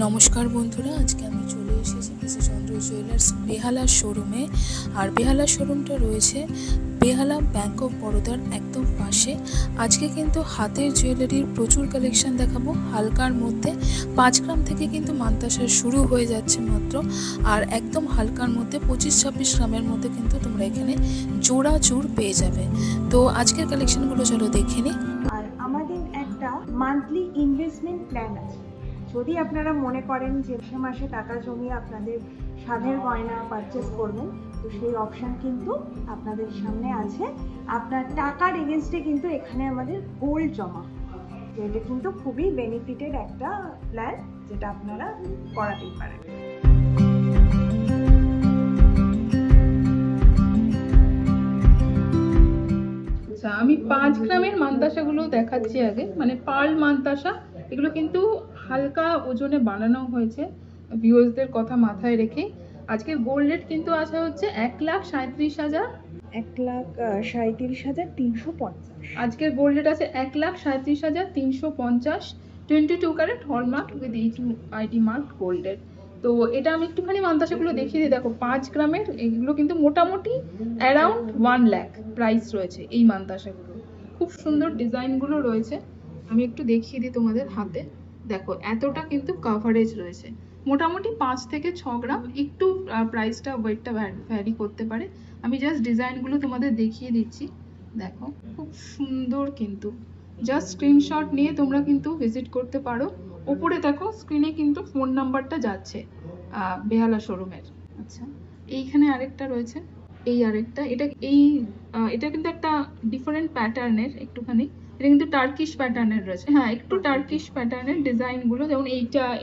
নমস্কার বন্ধুরা, আজকে আমি চলে এসেছি পিসি চন্দ্র জুয়েলার্স বেহালার শোরুমে। আর বেহালার শোরুমটা রয়েছে বেহালা ব্যাংক অফ বরোদার একদম পাশে। আজকে কিন্তু হাতের জুয়েলারির প্রচুর কালেকশন দেখাবো হালকার মধ্যে। 5 গ্রাম থেকে কিন্তু মান্তাসা শুরু হয়ে যাচ্ছে মাত্র, আর একদম হালকার মধ্যে 25-26 গ্রামের মধ্যে কিন্তু তোমরা এখানে জোড়া চূড় পেয়ে যাবে। তো আজকের কালেকশনগুলো চলো দেখে নিই। আর আমাদের একটা মান্থলি ইনভেস্টমেন্ট প্ল্যান আছে। যদি আপনারা মনে করেন যে মাসে টাকা জমিয়ে আপনাদের সাধের গয়না পারচেস করবেন, তো সেই অপশন কিন্তু আপনাদের সামনে আছে। আপনার টাকার এগেনস্টে কিন্তু এখানে আমাদের গোল্ড জমা, তো এটা কিন্তু খুবই বেনিফিটেড একটা প্ল্যান, যেটা আপনারা করাতেই পারেন। আমি 5 গ্রামের মান্তাসাগুলো দেখাচ্ছি আগে। মানে পার্ল মান্তাসা, এগুলো কিন্তু হালকা ওজনে বানানো হয়েছে ভিউয়ার্সদের কথা মাথায় রেখে। আজকের গোল্ড রেট কিন্তু আছে হচ্ছে 1,37,000। 1,37,350। আজকের গোল্ড রেট আছে 1,37,350, 22 carat hallmark with IT mark গোল্ডের। তো এটা আমি একটুখানি মান্তাসাগুলো দেখিয়ে দিই। দেখো 5 গ্রামের এগুলো কিন্তু মোটামুটি অ্যারাউন্ড 1 লাখ প্রাইস রয়েছে এই মান্তাসাগুলো। খুব সুন্দর ডিজাইনগুলো রয়েছে, আমি একটু দেখিয়ে দিই তোমাদের হাতে। দেখো এতটা কিন্তু কাভারেজ রয়েছে, মোটামুটি 5 থেকে 6 গ্রাম, একটু প্রাইসটা ওয়েটটা ভ্যারি করতে পারে। আমি জাস্ট ডিজাইনগুলো তোমাদের দেখিয়ে দিচ্ছি। দেখো খুব সুন্দর, কিন্তু জাস্ট স্ক্রিনশট নিয়ে তোমরা কিন্তু ভিজিট করতে পারো। উপরে দেখো স্ক্রিনে কিন্তু ফোন নাম্বারটা যাচ্ছে বেহালা শোরুমের। আচ্ছা, এইখানে আরেকটা রয়েছে, এই আরেকটা, এটা কিন্তু একটা ডিফারেন্ট প্যাটার্নের একটুখানি। এটা কিন্তু টার্কিশ প্যাটার্নের রয়েছে। হ্যাঁ, একটু টার্কিশ প্যাটার্নের ডিজাইনগুলো, যেমন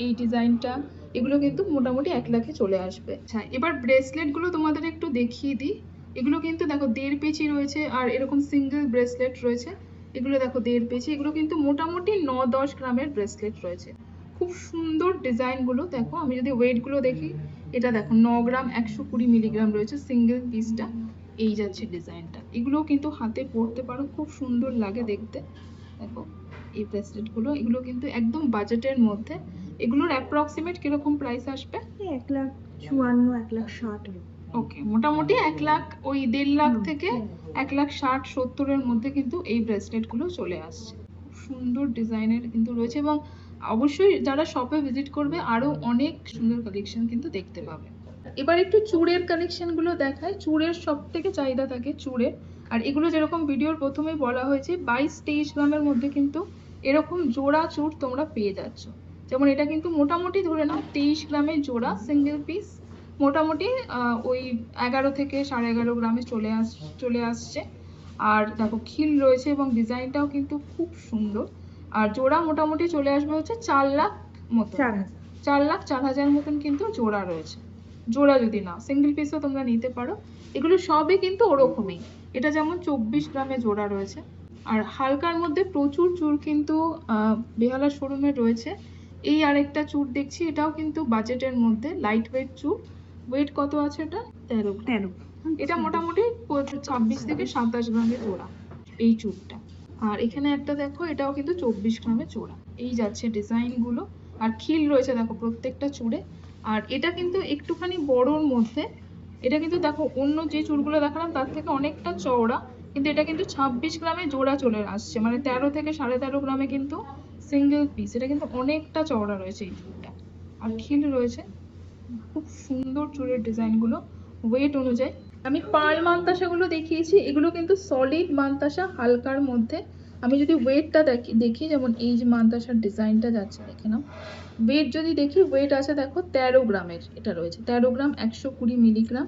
এই ডিজাইনটা, এগুলো কিন্তু মোটামুটি 1 লাখে চলে আসবে। আচ্ছা, এবার ব্রেসলেটগুলো তোমাদের একটু দেখিয়ে দিই। এগুলো কিন্তু দেখো 1.5 পেচি রয়েছে, আর এরকম সিঙ্গেল ব্রেসলেট রয়েছে। এগুলো দেখো 1.5 পেচি, এগুলো কিন্তু মোটামুটি 9-10 গ্রামের ব্রেসলেট রয়েছে। খুব সুন্দর ডিজাইনগুলো। দেখো আমি যদি ওয়েটগুলো দেখি, এটা দেখো 9 গ্রাম 120 মিলিগ্রাম রয়েছে সিঙ্গেল পিসটা। এই যাচ্ছে ডিজাইনটা, এগুলোও কিন্তু হাতে পরতে পারো, খুব সুন্দর লাগে দেখতে। দেখো এই ব্রেসলেটগুলো, এগুলো কিন্তু একদম বাজেটের মধ্যে। এগুলোর অ্যাপ্রক্সিমেট কিরকম প্রাইস আসবে? 1,54,000, 1,60,000। ওকে, মোটামুটি 1 লাখ, ওই 1.5 লাখ থেকে 1,60,70-এর মধ্যে কিন্তু এই ব্রেসলেটগুলো চলে আসছে। খুব সুন্দর ডিজাইনের কিন্তু রয়েছে, এবং অবশ্যই যারা শপে ভিজিট করবে আরো অনেক সুন্দর কালেকশন কিন্তু দেখতে পাবে। এবার একটু চূড়ের কালেকশনগুলো দেখায়। চূড়ের সব থেকে চাহিদা থাকে চূড়ের। আর এগুলো যেরকম ভিডিওর প্রথমে বলা হয়েছে 22-23 গ্রামের মধ্যে কিন্তু এরকম জোড়া চূড় তোমরা পেয়ে যাচ্ছ। যেমন এটা কিন্তু মোটামুটি ধরে নাও 23 গ্রামের জোড়া সিঙ্গেল পিস, মোটামুটি ওই 11 থেকে 11.5 গ্রামে চলে আসছে। আর দেখো খিল রয়েছে, এবং ডিজাইনটাও কিন্তু খুব সুন্দর। আর জোড়া মোটামুটি চলে আসবে হচ্ছে 4 লাখ মতো, 4,04,000 মতন কিন্তু জোড়া রয়েছে। জোড়া যদি না, সিঙ্গেল পিসও তোমরা নিতে পারো। এগুলো সবই কিন্তু ওরকমই। এটা যেমন 24 গ্রামে জোড়া রয়েছে। আর হালকার মধ্যে প্রচুর চূড় কিন্তু বেহালা শোরুমে রয়েছে। এই আরেকটা চূড় দেখছি, এটাও কিন্তু বাজেটের মধ্যে, লাইট ওয়েট চূড়। ওয়েট কত আছে এটা? 13। এটা মোটামুটি 26 থেকে 27 গ্রামের জোড়া এই চূড়টা। আর এখানে একটা দেখো, এটাও কিন্তু 24 গ্রামের জোড়া। এই যাচ্ছে ডিজাইনগুলো। আর খিল রয়েছে দেখো প্রত্যেকটা চূড়ে। আর এটা কিন্তু একটুখানি বড়োর মধ্যে। এটা কিন্তু দেখো অন্য যে চূড়গুলো দেখালাম তার থেকে অনেকটা চওড়া, কিন্তু এটা কিন্তু 26 গ্রামে জোড়া চলে আসছে, মানে 13 থেকে 13.5 গ্রামে কিন্তু সিঙ্গেল পিস। এটা কিন্তু অনেকটা চওড়া রয়েছে এই চূড়টা। আর খিল রয়েছে, খুব সুন্দর চূড়ের ডিজাইনগুলো ওয়েট অনুযায়ী। আমি পার্ল মান্তাসাগুলো দেখিয়েছি, এগুলো কিন্তু সলিড মান্তাসা হালকার মধ্যে। আমি যদি ওয়েটটা দেখি, যেমন এই যে মান্তাসার ডিজাইনটা যাচ্ছে দেখে নাও। ওয়েট যদি দেখি, ওয়েট আছে দেখো 13 গ্রামের, এটা রয়েছে 13 গ্রাম 120 মিলিগ্রাম।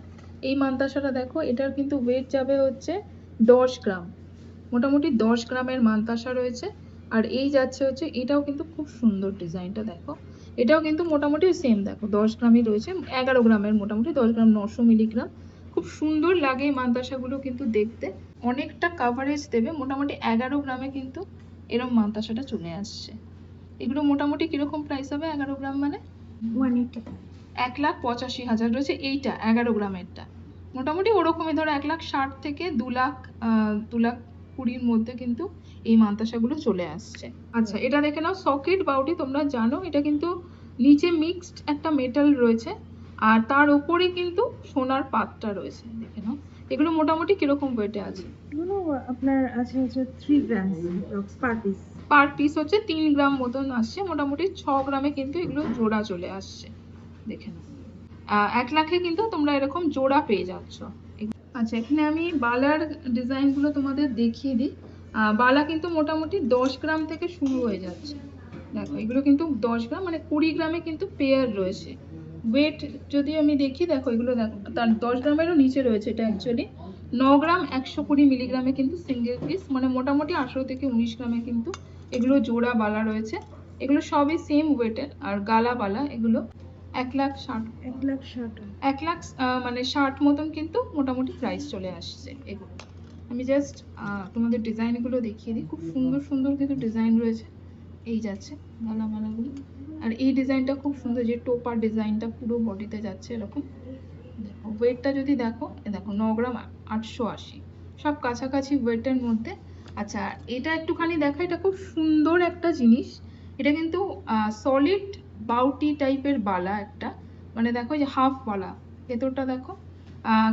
এই মান্তাসাটা দেখো, এটার কিন্তু ওয়েট যাবে হচ্ছে 10 গ্রাম, মোটামুটি 10 গ্রামের মান্তাসা রয়েছে। আর এই যাচ্ছে হচ্ছে, এটাও কিন্তু খুব সুন্দর ডিজাইনটা দেখো। এটাও কিন্তু মোটামুটি সেম, দেখো 10 গ্রামই রয়েছে, 11 গ্রামের, মোটামুটি 10 গ্রাম 900 মিলিগ্রাম। খুব সুন্দর লাগে এই মান্তাসাগুলো কিন্তু দেখতে, অনেকটা কাভারেজ দেবে। মোটামুটি 11 গ্রামে কিন্তু এরকম মান্তাসাটা চলে আসছে। এগুলো মোটামুটি কিরকম প্রাইস হবে 11 গ্রাম মানে? 180। 1,85,000 রয়েছে এইটা 11 গ্রামেরটা। মোটামুটি ওরকমই ধরো 1,60,000 থেকে 2,20,000 মধ্যে কিন্তু এই মান্তাসাগুলো চলে আসছে। আচ্ছা, এটা দেখে নাও সকেট বাউটি, তোমরা জানো এটা কিন্তু নিচে মিক্সড একটা মেটাল রয়েছে, আর তার ওপরে কিন্তু সোনার পাতটা রয়েছে। দেখে নাও এগুলো মোটামুটি কিরকম ওয়েটে আছে। এগুলো আপনার আছে হচ্ছে 3 গ্রাম পার পিস। পার পিস হচ্ছে 3 গ্রাম মতন আসছে, মোটামুটি 6 গ্রামে কিন্তু এগুলো জোড়া চলে আসছে। দেখে নাও 1 লাখে কিন্তু তোমরা এরকম জোড়া পেয়ে যাচ্ছ। আচ্ছা, এখানে আমি বালার ডিজাইন গুলো তোমাদের দেখিয়ে দিই। বালা কিন্তু মোটামুটি 10 গ্রাম থেকে শুরু হয়ে যাচ্ছে। দেখো এগুলো কিন্তু 10 গ্রাম মানে 20 গ্রামে কিন্তু পেয়ার রয়েছে। ওয়েট যদি আমি দেখি, দেখো এগুলো দেখো তার 10 গ্রামেরও নিচে রয়েছে। এটা অ্যাকচুয়ালি 9 গ্রাম 120 মিলিগ্রামে কিন্তু সিঙ্গেল পিস, মানে মোটামুটি 18 থেকে 19 গ্রামে কিন্তু এগুলো জোড়া বালা রয়েছে। এগুলো সবই সেম ওয়েটের। আর গালা বালা এগুলো 1,60,000 1,60,000। 1,60,000 মানে 60 মতন কিন্তু মোটামুটি প্রাইস চলে আসছে এগুলো। আমি জাস্ট তোমাদের ডিজাইনগুলো দেখিয়ে দিই। খুব সুন্দর সুন্দর কিন্তু ডিজাইন রয়েছে। এই যাচ্ছে গালা মালাগুলো, আর এই ডিজাইনটা খুব সুন্দর, যে টোপার ডিজাইনটা পুরো বডিতে যাচ্ছে এরকম। দেখো ওয়েটটা যদি দেখো, দেখো 9 গ্রাম 880, সব কাছাকাছি ওয়েটের মধ্যে। আচ্ছা, এটা একটুখানি দেখো, এটা খুব সুন্দর একটা জিনিস। এটা কিন্তু সলিড বাউটি টাইপের বালা একটা, মানে দেখো যে হাফ বালা, ভেতরটা দেখো।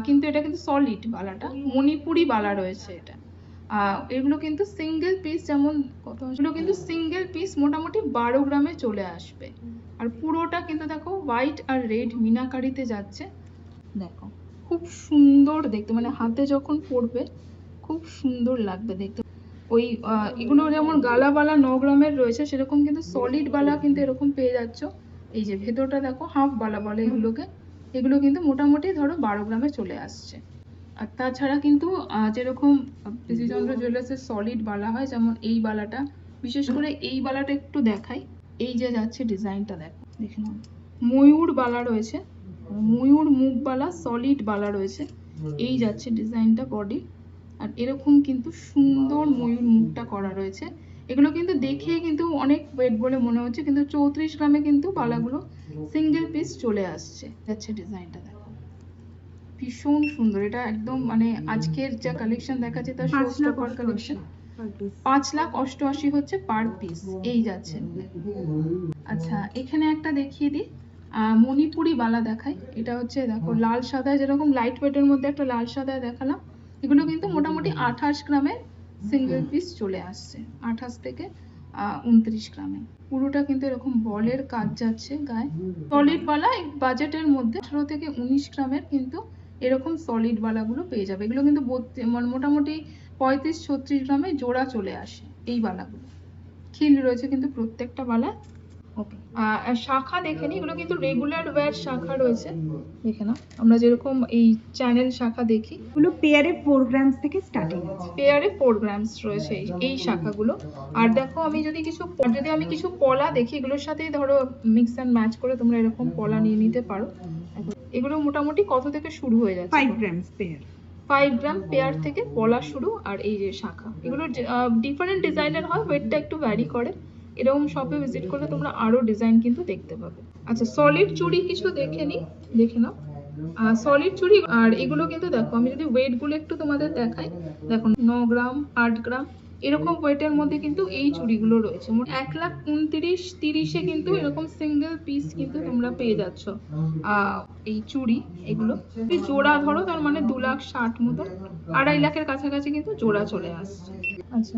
কিন্তু এটা কিন্তু সলিড বালাটা, মণিপুরি বালা রয়েছে এটা। এগুলো কিন্তু সিঙ্গেল পিস, যেমন এগুলো কিন্তু সিঙ্গেল পিস মোটামুটি 12 গ্রামে চলে আসবে। আর পুরোটা কিন্তু দেখো হোয়াইট আর রেড মিনাকারিতে যাচ্ছে। দেখো খুব সুন্দর দেখতে, মানে হাতে যখন পরবে খুব সুন্দর লাগবে দেখতে। ওই এগুলো যেমন গালা বালা 9 গ্রামের রয়েছে, সেরকম কিন্তু সলিড বালা কিন্তু এরকম পেয়ে যাচ্ছ। এই যে ভেতরটা দেখো হাফ বালা বলে এগুলোকে। এগুলো কিন্তু মোটামুটি ধরো 12 গ্রামে চলে আসছে। আর তাছাড়া কিন্তু যেরকম পিসিচন্দ্র জুয়েলার্সের সলিড বালা হয়, যেমন এই বালাটা, বিশেষ করে এই বালাটা একটু দেখাই। এই যে যাচ্ছে ডিজাইনটা দেখো, দেখে নাও ময়ূর বালা রয়েছে, ময়ূর মুখ বালা সলিড বালা রয়েছে। এই যাচ্ছে ডিজাইনটা বডি, আর এরকম কিন্তু সুন্দর ময়ূর মুখটা করা রয়েছে। এগুলো কিন্তু দেখে কিন্তু অনেক ওয়েট বলে মনে হচ্ছে, কিন্তু 34 গ্রামে কিন্তু বালাগুলো সিঙ্গেল পিস চলে আসছে। যাচ্ছে ডিজাইনটা দেখো, ভীষণ সুন্দর। এটা একদম মানে আজকের যা কালেকশন দেখাচ্ছে তার শো স্টপার কালেকশন। 5,88,000 হচ্ছে পার পিস। এই যাচ্ছে। আচ্ছা, এখানে একটা দেখিয়ে দিই, মণিপুরি বালা দেখাই। এটা হচ্ছে দেখো লাল সাদা, যেরকম লাইট ওয়েটের মধ্যে একটা লাল সাদা দেখালাম। এগুলো কিন্তু মোটামুটি 28 গ্রামের সিঙ্গেল পিস চলে আসছে, 28 থেকে 29 গ্রামে। পুরোটা কিন্তু এরকম বলের কাজ যাচ্ছে গায়ে। সলিড বালা বাজেটের মধ্যে 18 থেকে 19 গ্রামের কিন্তু এরকম সলিড বালাগুলো পেয়ে যাবে। এগুলো কিন্তু মোটামুটি 35-36 গ্রামে জোড়া চলে আসে এই বালাগুলো। খিল রয়েছে কিন্তু প্রত্যেকটা বালা। ওকে, শাখা দেখে নিই। এগুলো কিন্তু রেগুলার ওয়্যার শাখা রয়েছে, দেখে নাও। আমরা যেরকম এই চ্যানেল শাখা দেখি, এগুলো পেয়ারে 4 গ্রাম থেকে স্টার্টিং আছে। পেয়ারে 4 গ্রামস রয়েছে এই শাখাগুলো। আর দেখো আমি যদি কিছু পলা দেখি, এগুলোর সাথেই ধরো মিক্স অ্যান্ড ম্যাচ করে তোমরা এরকম পলা নিয়ে নিতে পারো। এগুলো মোটামুটি কত থেকে শুরু হয়ে যাচ্ছে? 5 গ্রাম পেয়ার। 5 গ্রাম পেয়ার থেকে পলা শুরু। আর এই যে শাখা, এগুলো ডিফারেন্ট ডিজাইনের হয়, ওয়েটটা একটু ভ্যারি করে। এরকম শপে ভিজিট করলে তোমরা আরো ডিজাইন কিন্তু দেখতে পাবে। আচ্ছা, সলিড চুড়ি কিছু দেখে নাও। সলিড চুড়ি, আর এগুলো কিন্তু দেখো, আমি যদি ওয়েট গুলো একটু তোমাদের দেখাই, দেখো 9 গ্রাম 8 গ্রাম এরকম ওয়েটের মধ্যে কিন্তু এই চুড়িগুলো রয়েছে। 1,29,30 কিন্তু এরকম সিঙ্গেল পিস কিন্তু তোমরা পেয়ে যাচ্ছ এই চুড়ি। এগুলো যদি জোড়া ধরো তার মানে 2,60,000 মতো, 2.5 লাখের কাছাকাছি কিন্তু জোড়া চলে আসছে। আচ্ছা,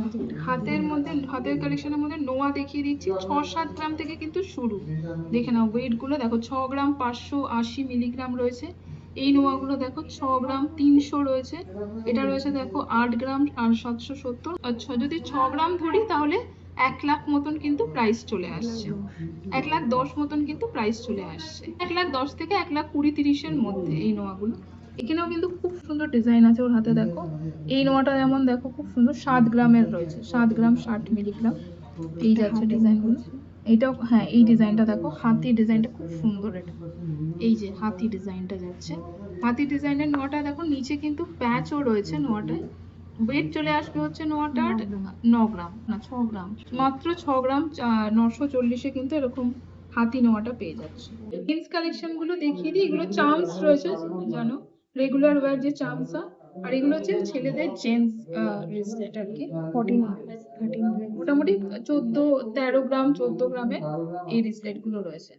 হাতের কালেকশনের মধ্যে নোয়া দেখিয়ে দিচ্ছি। 6-7 গ্রাম থেকে কিন্তু শুরু। দেখে নাও ওয়েট গুলো দেখো, 6 গ্রাম 580 মিলিগ্রাম রয়েছে। এই নোয়াগুলো দেখো 6 গ্রাম 300 রয়েছে। এটা রয়েছে দেখো 8 গ্রাম আর 770। আচ্ছা, যদি 6 গ্রাম ধরি তাহলে 1 লাখ মতন কিন্তু প্রাইস চলে আসছে। 1,10,000 মতন কিন্তু প্রাইস চলে আসছে। 1,10,000 থেকে 1,20,30 এর মধ্যে এই নোয়াগুলো। এখানেও কিন্তু খুব সুন্দর ডিজাইন আছে ওর হাতে দেখো। এই নোয়াটা যেমন দেখো খুব সুন্দর, 7 গ্রামের রয়েছে, 7 গ্রাম 60 মিলিগ্রাম। এই যাচ্ছে ডিজাইনগুলো। এইটাও হ্যাঁ, এই ডিজাইনটা দেখো, হাতি ডিজাইনটা খুব সুন্দর। এটা এই যে হাতি ডিজাইনটা যাচ্ছে। হাতি ডিজাইনের নোয়াটা দেখো, নিচে কিন্তু প্যাচও রয়েছে নোয়াটায়। ওয়েট চলে আসবে হচ্ছে নোয়াটার 9 গ্রাম না 6 গ্রাম, মাত্র 6 গ্রাম 940-এ কিন্তু এরকম হাতি নোয়াটা পেয়ে যাচ্ছে। জিন্স কালেকশন গুলো দেখিয়ে দিই। এগুলো চার্মস রয়েছে, জানো রেগুলার ওয়্যার যে চার্মস। আর এগুলো হচ্ছে ছেলেদের জেন্টস রিস্টলেট আর কি। 13 গ্রাম মোটামুটি 13 গ্রাম 14 গ্রামে এই রিস্টলেট গুলো রয়েছে।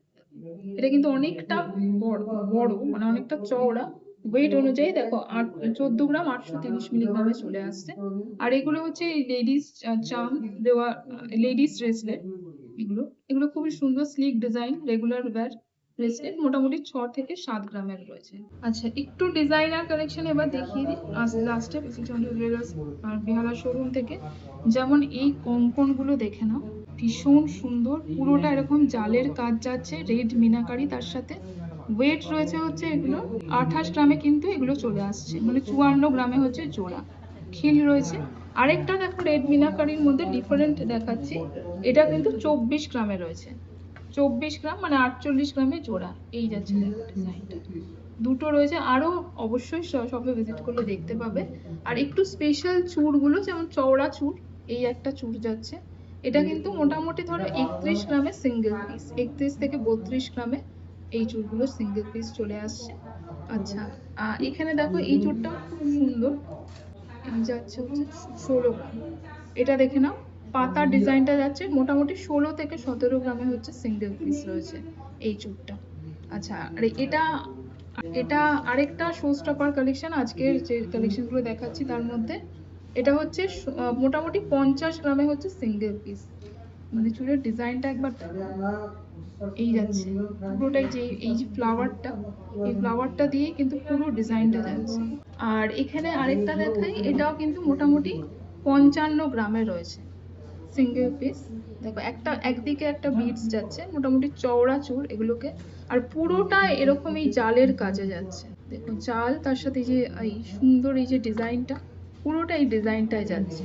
এটা কিন্তু অনেকটা বড় বড়, মানে অনেকটা চওড়া। ওয়েট অনুযায়ী দেখো 14 গ্রাম 830 মিলিগ্রামে চলে আসছে। আর এগুলো হচ্ছে লেডিস চার্ম দেওয়া, লেডিস ব্রেসলেট। এগুলো এগুলো খুবই সুন্দর slick design, regular wire bracelet, মোটামুটি 6 থেকে 7 গ্রামের রয়েছে। আচ্ছা, একটু ডিজাইনার কালেকশন এবার দেখিয়ে দিই আজ লাস্টে চন্দ্র জুয়েলার্স আর বেহালা শোরুম থেকে। যেমন এই কঙ্কন গুলো দেখে নাও, ভীষণ সুন্দর, পুরোটা এরকম জালের কাজ যাচ্ছে, রেড মিনাকারি তার সাথে। ওয়েট রয়েছে হচ্ছে এগুলো 28 গ্রামে কিন্তু এগুলো চলে আসছে, মানে 54 গ্রামে হচ্ছে জোড়া। খিল রয়েছে। আরেকটা দেখো রেড মিনাকারির মধ্যে ডিফারেন্ট দেখাচ্ছি, এটা কিন্তু 24 গ্রামে রয়েছে। 24 গ্রাম মানে 48 গ্রামে জোড়া। এই যাচ্ছে দেখো ডিজাইনটা, দুটো রয়েছে। আরো অবশ্যই শপে ভিজিট করলে দেখতে পাবে। আর একটু স্পেশাল চূড়গুলো, যেমন চওড়া চূড়, এই একটা চূড় যাচ্ছে। এটা কিন্তু মোটামুটি ধরো 31 গ্রামে সিঙ্গেল পিস, 31 থেকে 32 গ্রামে এই চূড়গুলো সিঙ্গেল পিস চলে আসছে। আচ্ছা, এখানে দেখো এই চূড়টা খুব সুন্দর, এই যাচ্ছে হচ্ছে 16 গ্রাম। এটা দেখে নাও, পাতার ডিজাইনটা যাচ্ছে মোটামুটি 16 থেকে 17 গ্রামে হচ্ছে সিঙ্গেল পিস রয়েছে এই চূড়টা। আচ্ছা, আর এটা এটা আরেকটা শো স্টপার কালেকশন আজকের যে কালেকশন গুলো দেখাচ্ছি তার মধ্যে। এটা হচ্ছে মোটামুটি 50 গ্রামে হচ্ছে সিঙ্গেল পিস। মানে চুলের ডিজাইনটা একবার দেখো। এই যাচ্ছে পুরোটাই, যে এই যে ফ্লাওয়ারটা, এই ফ্লাওয়ারটা দিয়ে কিন্তু পুরো ডিজাইনটা যাচ্ছে। আর এখানে আরেকটা দেখাই, এটাও কিন্তু মোটামুটি 55 গ্রামে রয়েছে সিঙ্গেল পিস। দেখো একটা একদিকে একটা বিটস যাচ্ছে, মোটামুটি চওড়া চূড় এগুলোকে। আর পুরোটা এরকম এই জালের কাজে যাচ্ছে, দেখো জাল তার সাথে এই যে এই সুন্দর এই যে ডিজাইনটা, পুরোটা এই ডিজাইনটায় যাচ্ছে।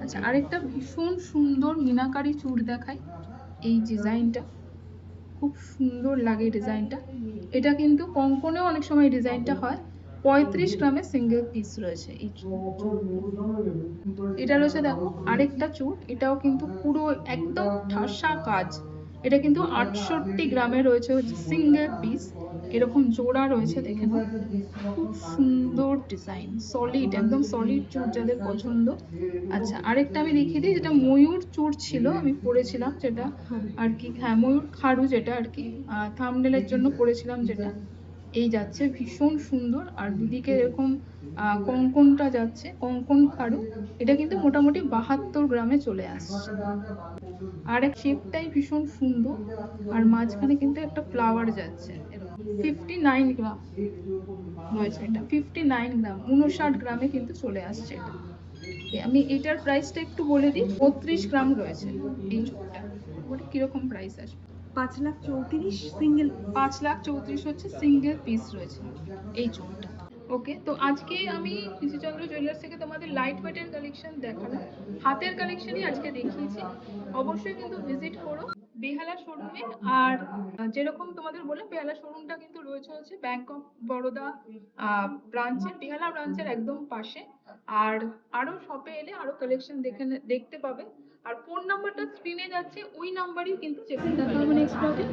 আচ্ছা, আরেকটা ভীষণ সুন্দর মিনাকারি চূড় দেখাই, এই ডিজাইনটা খুব সুন্দর লাগে ডিজাইনটা। এটা কিন্তু কঙ্কনেও অনেক সময় ডিজাইনটা হয়। 35 গ্রামে সিঙ্গেল পিস রয়েছে এই এটা রয়েছে। দেখো আরেকটা চূড়, এটাও কিন্তু পুরো একদম ঠাসা কাজ। এটা কিন্তু 68 গ্রামে রয়েছে হচ্ছে সিঙ্গেল পিস, এরকম জোড়া রয়েছে, দেখে নাও। খুব সুন্দর ডিজাইন, সলিড, একদম সলিড চূড় যাদের পছন্দ। আচ্ছা, আরেকটা আমি দেখিয়ে দিই, যেটা ময়ূর চূড় ছিল, আমি পরেছিলাম যেটা আর কি, হ্যাঁ ময়ূর খাড়ু, যেটা আর কি থাম্বনেলের জন্য পরেছিলাম যেটা। এই যাচ্ছে ভীষণ সুন্দর, আর দুদিকে এরকম কঙ্কনটা যাচ্ছে, কঙ্কন খাড়ু। এটা কিন্তু মোটামুটি 72 গ্রামে চলে আসছে। আর এক শেপটাই ভীষণ সুন্দর, আর মাঝখানে কিন্তু একটা ফ্লাওয়ার যাচ্ছে। 59 গ্রাম রয়েছে এটা, 59 গ্রাম, 59 গ্রামে কিন্তু চলে আসছে এটা। আমি এটার প্রাইসটা একটু বলে দিই, 32 গ্রাম রয়েছে এই চুড়টা। ওটা কিরকম প্রাইস আসবে? 5,34,000 সিঙ্গেল। 5,34,000 হচ্ছে সিঙ্গেল পিস রয়েছে এই চুড়টা। ওকে, তো আজকে আমি কৃষিচন্দ্র জুয়েলার্স থেকে তোমাদের লাইট ওয়েটের কালেকশন দেখালাম, হাতের কালেকশনই আজকে দেখিয়েছি। অবশ্যই কিন্তু ভিজিট করো বেহালা শোরুমে। আর যেরকম তোমাদের বলে, বেহালা শোরুমটা কিন্তু রয়েছে হচ্ছে ব্যাংক অফ বরোদা ব্রাঞ্চের, বেহালা ব্রাঞ্চের একদম পাশে। আর আরো শপে এলে আরো কালেকশন দেখতে পাবে। আর ফোন নাম্বারটা স্ক্রিনে যাচ্ছে, ওই নাম্বারই কিন্তু চেক করতে হবে। নেক্সট ব্লগে।